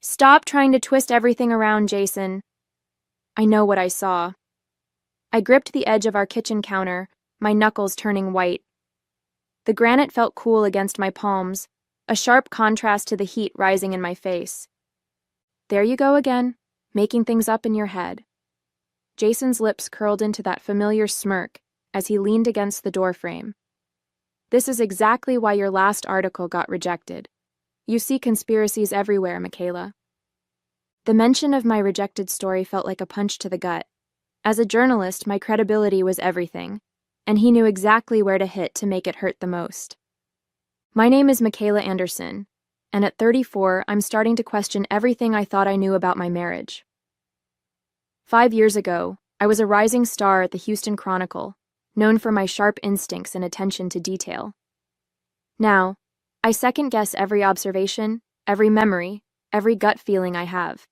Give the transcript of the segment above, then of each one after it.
Stop trying to twist everything around, Jason. I know what I saw. I gripped the edge of our kitchen counter, my knuckles turning white. The granite felt cool against my palms, a sharp contrast to the heat rising in my face. There you go again, making things up in your head. Jason's lips curled into that familiar smirk as he leaned against the doorframe. This is exactly why your last article got rejected. You see conspiracies everywhere, Michaela. The mention of my rejected story felt like a punch to the gut. As a journalist, my credibility was everything, and he knew exactly where to hit to make it hurt the most. My name is Michaela Anderson, and at 34, I'm starting to question everything I thought I knew about my marriage. 5 years ago, I was a rising star at the Houston Chronicle, known for my sharp instincts and attention to detail. Now, I second-guess every observation, every memory, every gut feeling I have.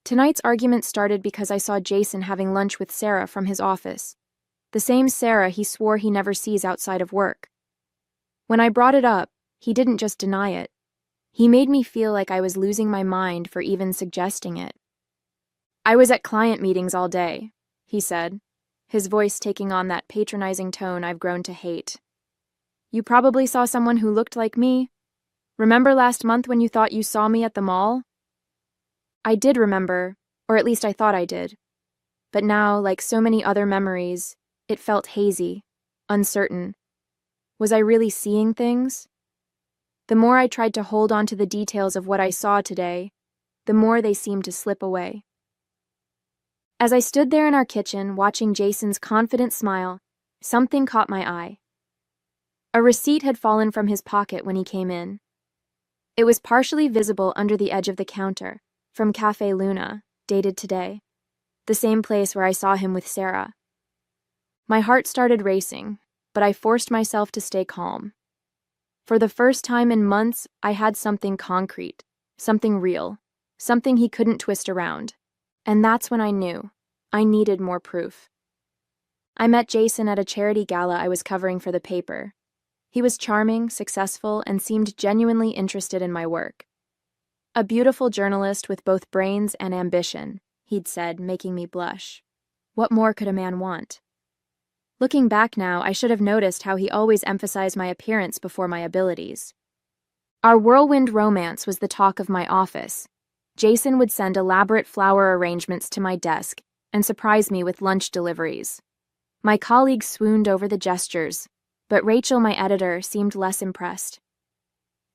Tonight's argument started because I saw Jason having lunch with Sarah from his office, the same Sarah he swore he never sees outside of work. When I brought it up, he didn't just deny it. He made me feel like I was losing my mind for even suggesting it. I was at client meetings all day, he said, his voice taking on that patronizing tone I've grown to hate. You probably saw someone who looked like me. Remember last month when you thought you saw me at the mall? I did remember, or at least I thought I did. But now, like so many other memories, it felt hazy, uncertain. Was I really seeing things? The more I tried to hold on to the details of what I saw today, the more they seemed to slip away. As I stood there in our kitchen watching Jason's confident smile, something caught my eye. A receipt had fallen from his pocket when he came in. It was partially visible under the edge of the counter, from Cafe Luna, dated today, the same place where I saw him with Sarah. My heart started racing, but I forced myself to stay calm. For the first time in months, I had something concrete, something real, something he couldn't twist around. And that's when I knew I needed more proof. I met Jason at a charity gala I was covering for the paper. He was charming, successful, and seemed genuinely interested in my work. A beautiful journalist with both brains and ambition, he'd said, making me blush. What more could a man want? Looking back now, I should have noticed how he always emphasized my appearance before my abilities. Our whirlwind romance was the talk of my office. Jason would send elaborate flower arrangements to my desk and surprise me with lunch deliveries. My colleagues swooned over the gestures, but Rachel, my editor, seemed less impressed.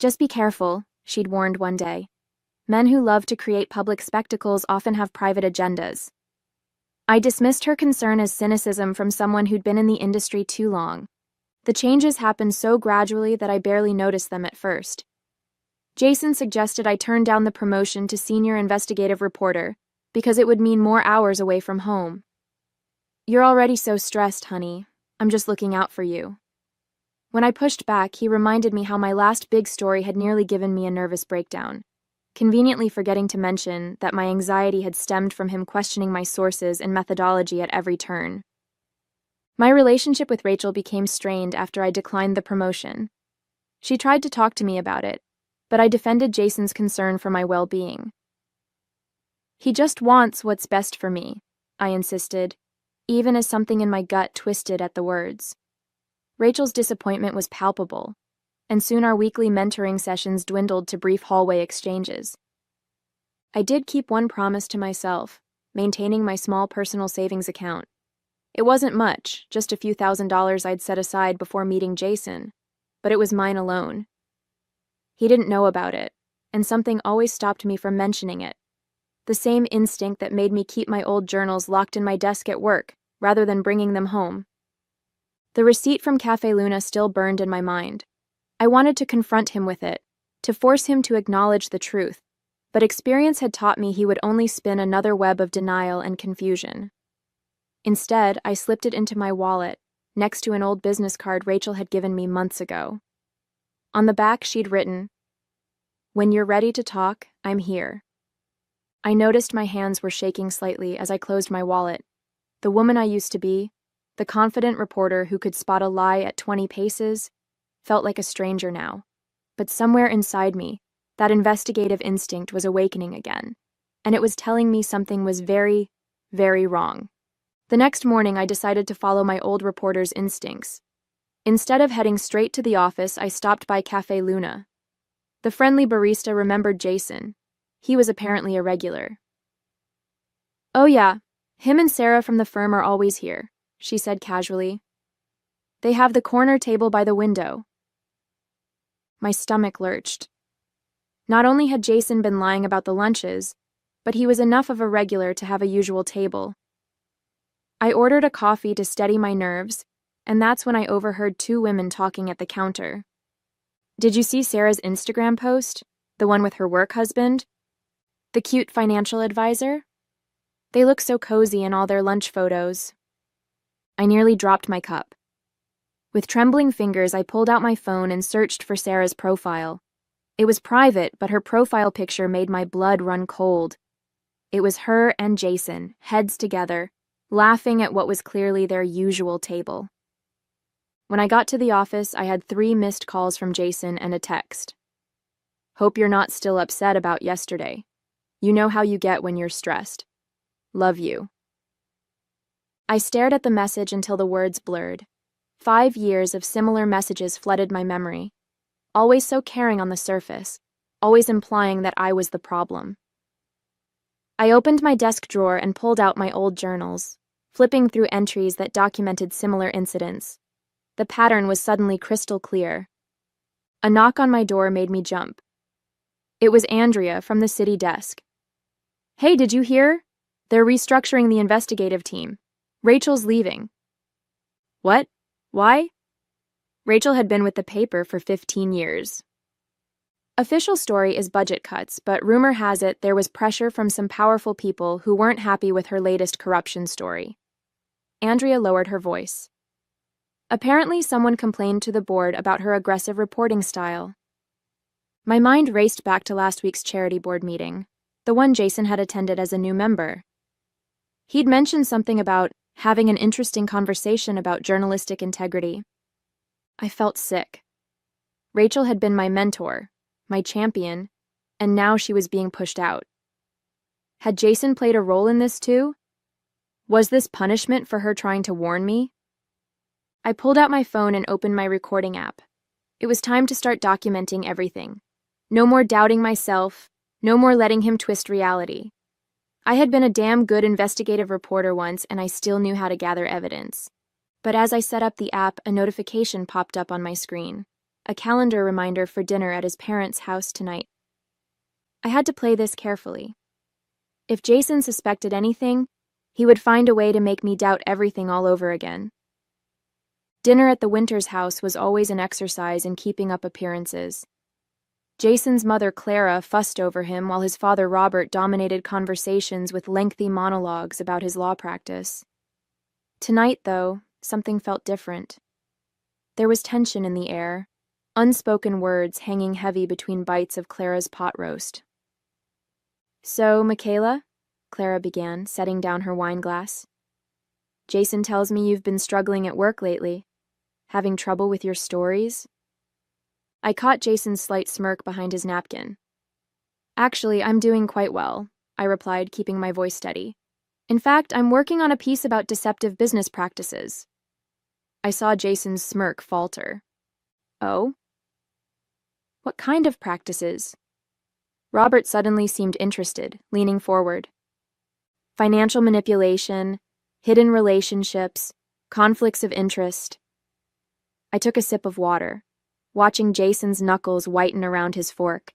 Just be careful, she'd warned one day. Men who love to create public spectacles often have private agendas. I dismissed her concern as cynicism from someone who'd been in the industry too long. The changes happened so gradually that I barely noticed them at first. Jason suggested I turn down the promotion to senior investigative reporter because it would mean more hours away from home. You're already so stressed, honey. I'm just looking out for you. When I pushed back, he reminded me how my last big story had nearly given me a nervous breakdown, conveniently forgetting to mention that my anxiety had stemmed from him questioning my sources and methodology at every turn. My relationship with Rachel became strained after I declined the promotion. She tried to talk to me about it, but I defended Jason's concern for my well-being. He just wants what's best for me, I insisted, even as something in my gut twisted at the words. Rachel's disappointment was palpable, and soon our weekly mentoring sessions dwindled to brief hallway exchanges. I did keep one promise to myself, maintaining my small personal savings account. It wasn't much, just a few $1,000s I'd set aside before meeting Jason, but it was mine alone. He didn't know about it, and something always stopped me from mentioning it. The same instinct that made me keep my old journals locked in my desk at work, rather than bringing them home. The receipt from Cafe Luna still burned in my mind. I wanted to confront him with it, to force him to acknowledge the truth, but experience had taught me he would only spin another web of denial and confusion. Instead, I slipped it into my wallet, next to an old business card Rachel had given me months ago. On the back, she'd written, "When you're ready to talk, I'm here." I noticed my hands were shaking slightly as I closed my wallet. The woman I used to be, the confident reporter who could spot a lie at 20 paces, felt like a stranger now. But somewhere inside me, That investigative instinct was awakening again, and it was telling me something was very, very wrong. The next morning, I decided to follow my old reporter's instincts. Instead of heading straight to the office, I stopped by Cafe Luna. The friendly barista remembered Jason. He was apparently a regular. "Oh yeah, him and Sarah from the firm are always here," she said casually. "They have the corner table by the window." My stomach lurched. Not only had Jason been lying about the lunches, but he was enough of a regular to have a usual table. I ordered a coffee to steady my nerves, and that's when I overheard two women talking at the counter. "Did you see Sarah's Instagram post? The one with her work husband? The cute financial advisor? They look so cozy in all their lunch photos." I nearly dropped my cup. With trembling fingers, I pulled out my phone and searched for Sarah's profile. It was private, but her profile picture made my blood run cold. It was her and Jason, heads together, laughing at what was clearly their usual table. When I got to the office, I had 3 missed calls from Jason and a text. "Hope you're not still upset about yesterday. You know how you get when you're stressed. Love you." I stared at the message until the words blurred. 5 years of similar messages flooded my memory, always so caring on the surface, always implying that I was the problem. I opened my desk drawer and pulled out my old journals, flipping through entries that documented similar incidents. The pattern was suddenly crystal clear. A knock on my door made me jump. It was Andrea from the city desk. "Hey, did you hear? They're restructuring the investigative team. Rachel's leaving." "What? Why?" Rachel had been with the paper for 15 years. Official story is budget cuts, but rumor has it there was pressure from some powerful people who weren't happy with her latest corruption story. Andrea lowered her voice. Apparently, someone complained to the board about her aggressive reporting style. My mind raced back to last week's charity board meeting, the one Jason had attended as a new member. He'd mentioned something about having an interesting conversation about journalistic integrity. I felt sick. Rachel had been my mentor, my champion, and now she was being pushed out. Had Jason played a role in this too? Was this punishment for her trying to warn me? I pulled out my phone and opened my recording app. It was time to start documenting everything. No more doubting myself, no more letting him twist reality. I had been a damn good investigative reporter once, and I still knew how to gather evidence. But as I set up the app, a notification popped up on my screen. A calendar reminder for dinner at his parents' house tonight. I had to play this carefully. If Jason suspected anything, he would find a way to make me doubt everything all over again. Dinner at the Winters' house was always an exercise in keeping up appearances. Jason's mother, Clara, fussed over him while his father, Robert, dominated conversations with lengthy monologues about his law practice. Tonight, though, something felt different. There was tension in the air, unspoken words hanging heavy between bites of Clara's pot roast. "So, Michaela," Clara began, setting down her wine glass. "Jason tells me you've been struggling at work lately. Having trouble with your stories?" I caught Jason's slight smirk behind his napkin. "Actually, I'm doing quite well," I replied, keeping my voice steady. "In fact, I'm working on a piece about deceptive business practices." I saw Jason's smirk falter. "Oh? What kind of practices?" Robert suddenly seemed interested, leaning forward. "Financial manipulation, hidden relationships, conflicts of interest." I took a sip of water, watching Jason's knuckles whiten around his fork.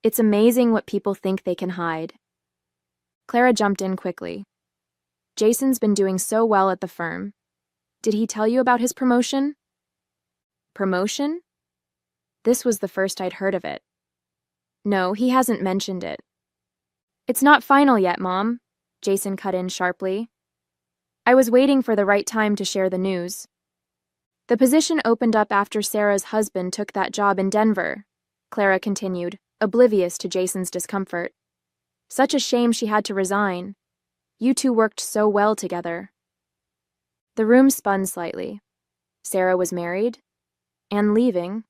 It's amazing what people think they can hide. Clara jumped in quickly. "Jason's been doing so well at the firm. Did he tell you about his promotion?" "Promotion?" This was the first I'd heard of it. "No, he hasn't mentioned it." "It's not final yet, Mom," Jason cut in sharply. I was waiting for the right time to share the news. "The position opened up after Sarah's husband took that job in Denver," Clara continued, oblivious to Jason's discomfort. "Such a shame she had to resign. You two worked so well together." The room spun slightly. Sarah was married and leaving.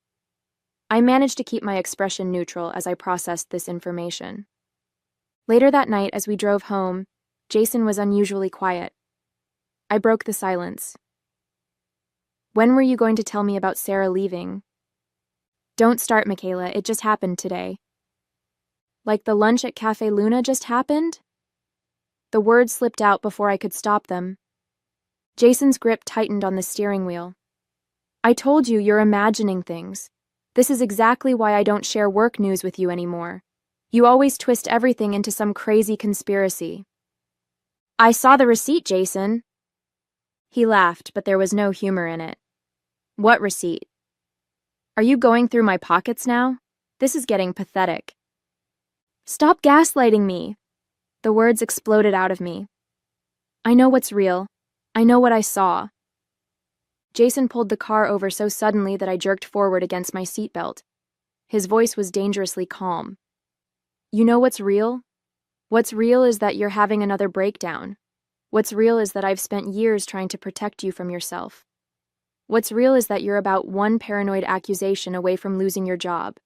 I managed to keep my expression neutral as I processed this information. Later that night, as we drove home, Jason was unusually quiet. I broke the silence. When were you going to tell me about Sarah leaving? Don't start, Michaela. It just happened today. Like the lunch at Cafe Luna just happened? The words slipped out before I could stop them. Jason's grip tightened on the steering wheel. I told you you're imagining things. This is exactly why I don't share work news with you anymore. You always twist everything into some crazy conspiracy. I saw the receipt, Jason. He laughed, but there was no humor in it. What receipt? Are you going through my pockets now? This is getting pathetic. Stop gaslighting me. The words exploded out of me. I know what's real. I know what I saw. Jason pulled the car over so suddenly that I jerked forward against my seatbelt. His voice was dangerously calm. You know what's real? What's real is that you're having another breakdown. What's real is that I've spent years trying to protect you from yourself. What's real is that you're about one paranoid accusation away from losing your job.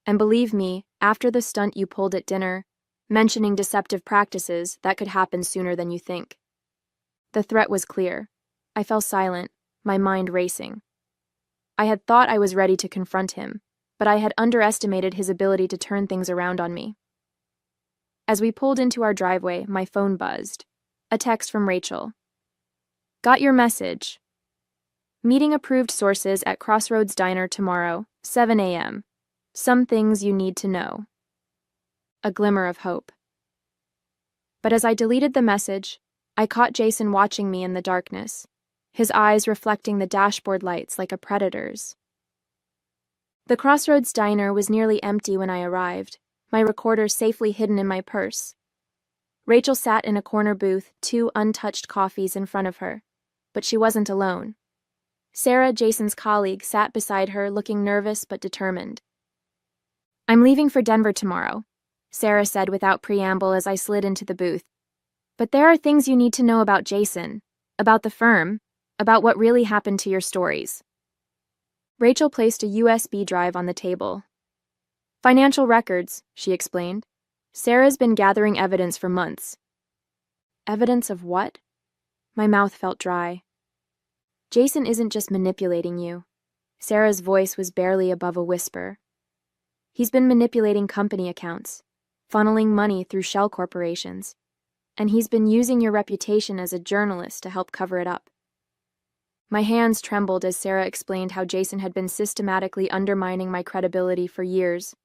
And believe me, after the stunt you pulled at dinner, mentioning deceptive practices, that could happen sooner than you think. The threat was clear. I fell silent, my mind racing. I had thought I was ready to confront him, but I had underestimated his ability to turn things around on me. As we pulled into our driveway, my phone buzzed. A text from Rachel. Got your message. Meeting approved sources at Crossroads Diner tomorrow, 7 a.m. Some things you need to know. A glimmer of hope. But as I deleted the message, I caught Jason watching me in the darkness, his eyes reflecting the dashboard lights like a predator's. The Crossroads Diner was nearly empty when I arrived, my recorder safely hidden in my purse. Rachel sat in a corner booth, 2 untouched coffees in front of her, but she wasn't alone. Sarah, Jason's colleague, sat beside her, looking nervous but determined. I'm leaving for Denver tomorrow, Sarah said without preamble as I slid into the booth. But there are things you need to know about Jason, about the firm, about what really happened to your stories. Rachel placed a USB drive on the table. Financial records, she explained. Sarah's been gathering evidence for months. Evidence of what? My mouth felt dry. Jason isn't just manipulating you. Sarah's voice was barely above a whisper. He's been manipulating company accounts, funneling money through shell corporations, and he's been using your reputation as a journalist to help cover it up. My hands trembled as Sarah explained how Jason had been systematically undermining my credibility for years.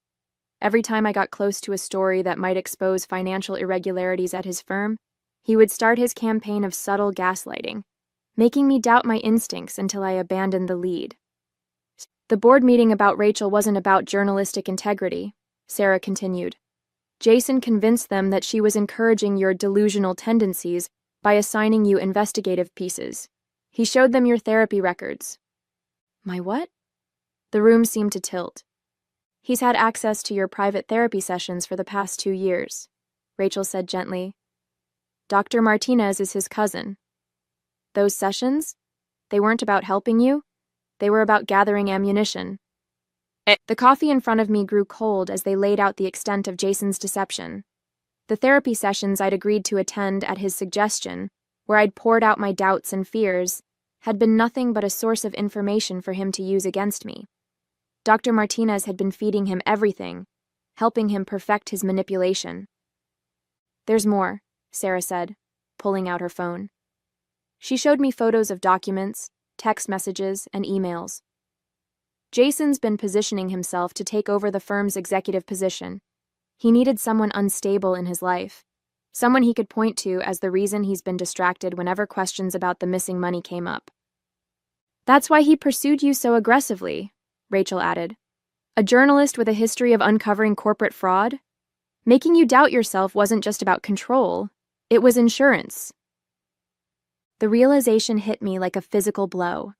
Every time I got close to a story that might expose financial irregularities at his firm, he would start his campaign of subtle gaslighting, making me doubt my instincts until I abandoned the lead. The board meeting about Rachel wasn't about journalistic integrity, Sarah continued. Jason convinced them that she was encouraging your delusional tendencies by assigning you investigative pieces. He showed them your therapy records. My what? The room seemed to tilt. He's had access to your private therapy sessions for the past 2 years, Rachel said gently. Dr. Martinez is his cousin. Those sessions? They weren't about helping you. They were about gathering ammunition. The coffee in front of me grew cold as they laid out the extent of Jason's deception. The therapy sessions I'd agreed to attend at his suggestion, where I'd poured out my doubts and fears, had been nothing but a source of information for him to use against me. Dr. Martinez had been feeding him everything, helping him perfect his manipulation. There's more, Sarah said, pulling out her phone. She showed me photos of documents, text messages, and emails. Jason's been positioning himself to take over the firm's executive position. He needed someone unstable in his life, someone he could point to as the reason he's been distracted whenever questions about the missing money came up. That's why he pursued you so aggressively, Rachel added. A journalist with a history of uncovering corporate fraud? Making you doubt yourself wasn't just about control, it was insurance. The realization hit me like a physical blow.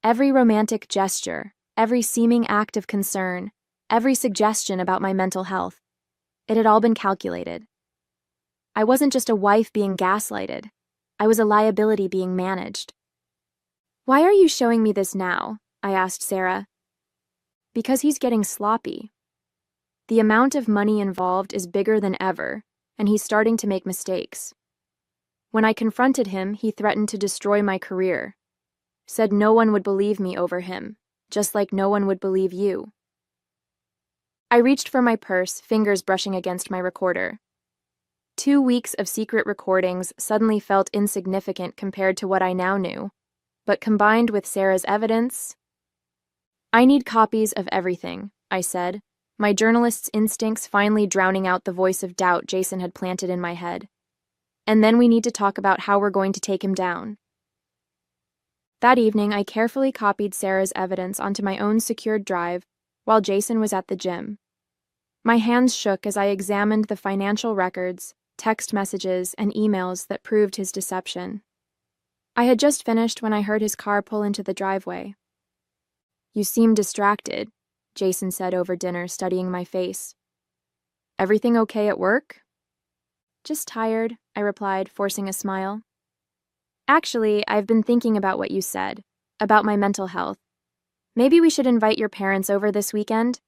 Every romantic gesture, every seeming act of concern, every suggestion about my mental health, it had all been calculated. I wasn't just a wife being gaslighted. I was a liability being managed. Why are you showing me this now? I asked Sarah. Because he's getting sloppy. The amount of money involved is bigger than ever, and he's starting to make mistakes. When I confronted him, he threatened to destroy my career. Said no one would believe me over him, just like no one would believe you. I reached for my purse, fingers brushing against my recorder. 2 weeks of secret recordings suddenly felt insignificant compared to what I now knew, but combined with Sarah's evidence... I need copies of everything, I said, my journalist's instincts finally drowning out the voice of doubt Jason had planted in my head. And then we need to talk about how we're going to take him down. That evening, I carefully copied Sarah's evidence onto my own secured drive while Jason was at the gym. My hands shook as I examined the financial records, text messages, and emails that proved his deception. I had just finished when I heard his car pull into the driveway. "You seem distracted," Jason said over dinner, studying my face. "Everything okay at work?" "Just tired," I replied, forcing a smile. "Actually, I've been thinking about what you said, about my mental health. Maybe we should invite your parents over this weekend?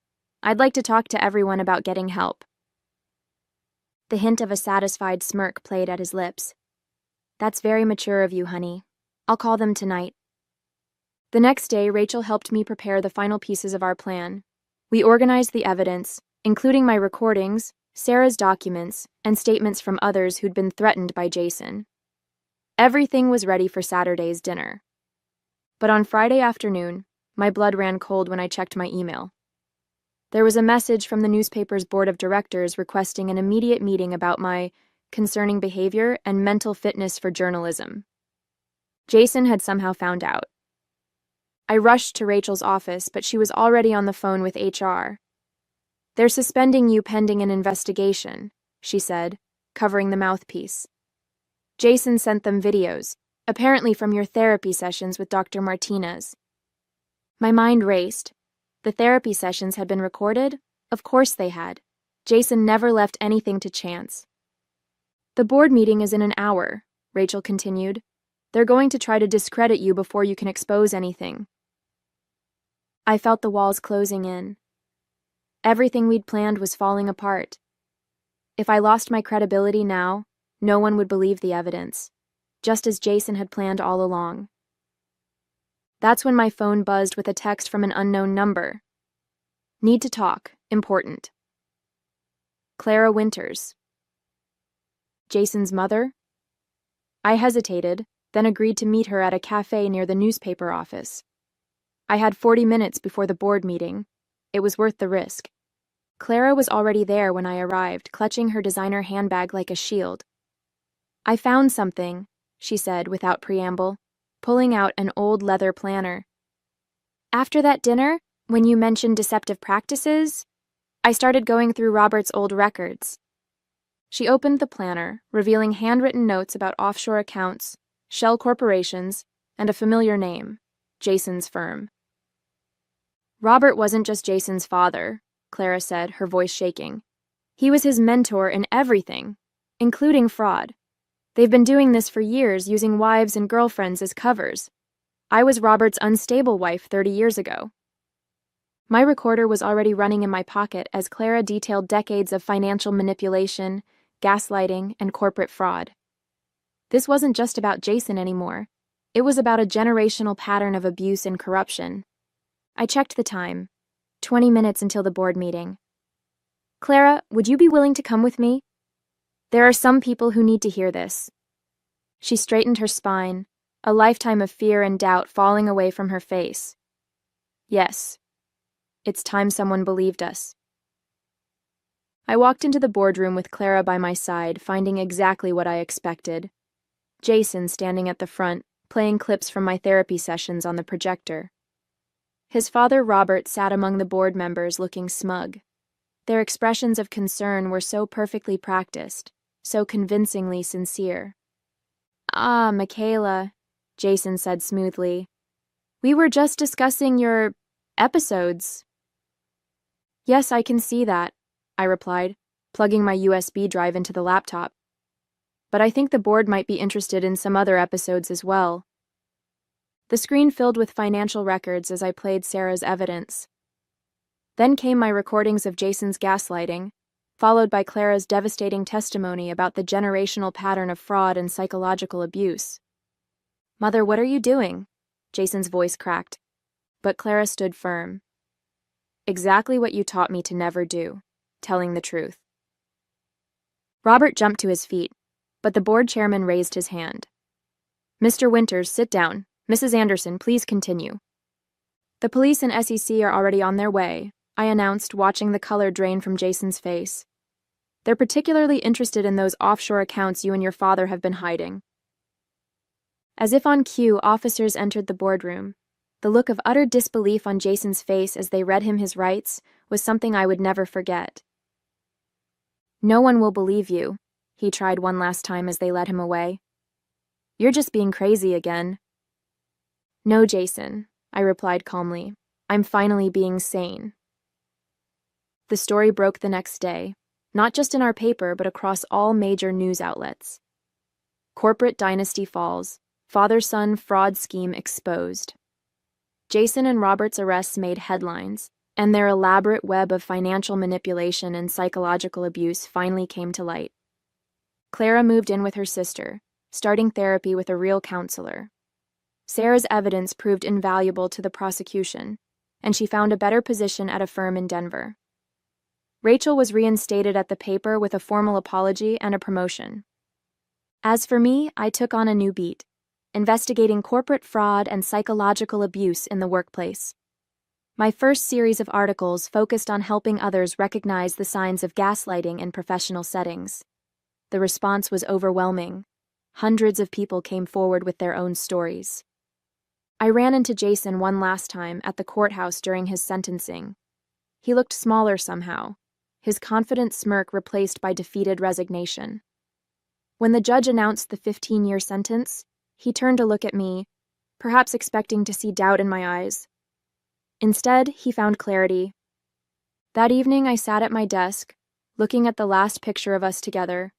I'd like to talk to everyone about getting help." The hint of a satisfied smirk played at his lips. "That's very mature of you, honey. I'll call them tonight." The next day, Rachel helped me prepare the final pieces of our plan. We organized the evidence, including my recordings, Sarah's documents, and statements from others who'd been threatened by Jason. Everything was ready for Saturday's dinner. But on Friday afternoon, my blood ran cold when I checked my email. There was a message from the newspaper's board of directors requesting an immediate meeting about my concerning behavior and mental fitness for journalism. Jason had somehow found out. I rushed to Rachel's office, but she was already on the phone with HR. "They're suspending you pending an investigation," she said, covering the mouthpiece. "Jason sent them videos, apparently from your therapy sessions with Dr. Martinez." My mind raced. The therapy sessions had been recorded? Of course they had. Jason never left anything to chance. "The board meeting is in an hour," Rachel continued. "They're going to try to discredit you before you can expose anything." I felt the walls closing in. Everything we'd planned was falling apart. If I lost my credibility now, no one would believe the evidence, just as Jason had planned all along. That's when my phone buzzed with a text from an unknown number. "Need to talk. Important. Clara Winters." Jason's mother? I hesitated, then agreed to meet her at a cafe near the newspaper office. I had 40 minutes before the board meeting. It was worth the risk. Clara was already there when I arrived, clutching her designer handbag like a shield. "I found something," she said without preamble, pulling out an old leather planner. "After that dinner, when you mentioned deceptive practices, I started going through Robert's old records." She opened the planner, revealing handwritten notes about offshore accounts, shell corporations, and a familiar name, Jason's firm. "Robert wasn't just Jason's father," Clara said, her voice shaking. "He was his mentor in everything, including fraud. They've been doing this for years, using wives and girlfriends as covers. I was Robert's unstable wife 30 years ago." My recorder was already running in my pocket as Clara detailed decades of financial manipulation, gaslighting, and corporate fraud. This wasn't just about Jason anymore. It was about a generational pattern of abuse and corruption. I checked the time. 20 minutes until the board meeting. "Clara, would you be willing to come with me? There are some people who need to hear this." She straightened her spine, a lifetime of fear and doubt falling away from her face. "Yes. It's time someone believed us." I walked into the boardroom with Clara by my side, finding exactly what I expected. Jason standing at the front, playing clips from my therapy sessions on the projector. His father, Robert, sat among the board members looking smug. Their expressions of concern were so perfectly practiced, so convincingly sincere. "Ah, Michaela," Jason said smoothly. "We were just discussing your episodes." "Yes, I can see that," I replied, plugging my USB drive into the laptop. "But I think the board might be interested in some other episodes as well." The screen filled with financial records as I played Sarah's evidence. Then came my recordings of Jason's gaslighting, followed by Clara's devastating testimony about the generational pattern of fraud and psychological abuse. "Mother, what are you doing?" Jason's voice cracked, but Clara stood firm. "Exactly what you taught me to never do, telling the truth." Robert jumped to his feet, but the board chairman raised his hand. "Mr. Winters, sit down. Mrs. Anderson, please continue." "The police and SEC are already on their way," I announced, watching the color drain from Jason's face. "They're particularly interested in those offshore accounts you and your father have been hiding." As if on cue, officers entered the boardroom. The look of utter disbelief on Jason's face as they read him his rights was something I would never forget. "No one will believe you," he tried one last time as they led him away. "You're just being crazy again." "No, Jason," I replied calmly. "I'm finally being sane." The story broke the next day, not just in our paper but across all major news outlets. Corporate dynasty falls, father-son fraud scheme exposed. Jason and Robert's arrests made headlines, and their elaborate web of financial manipulation and psychological abuse finally came to light. Clara moved in with her sister, starting therapy with a real counselor. Sarah's evidence proved invaluable to the prosecution, and she found a better position at a firm in Denver. Rachel was reinstated at the paper with a formal apology and a promotion. As for me, I took on a new beat, investigating corporate fraud and psychological abuse in the workplace. My first series of articles focused on helping others recognize the signs of gaslighting in professional settings. The response was overwhelming. Hundreds of people came forward with their own stories. I ran into Jason one last time at the courthouse during his sentencing. He looked smaller somehow, his confident smirk replaced by defeated resignation. When the judge announced the 15-year sentence, he turned to look at me, perhaps expecting to see doubt in my eyes. Instead, he found clarity. That evening, I sat at my desk, looking at the last picture of us together,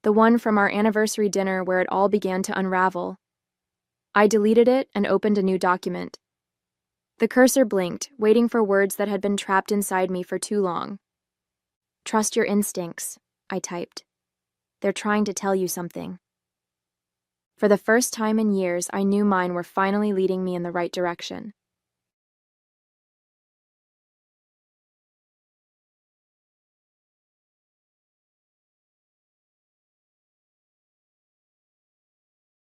the one from our anniversary dinner where it all began to unravel. I deleted it and opened a new document. The cursor blinked, waiting for words that had been trapped inside me for too long. "Trust your instincts," I typed. "They're trying to tell you something." For the first time in years, I knew mine were finally leading me in the right direction.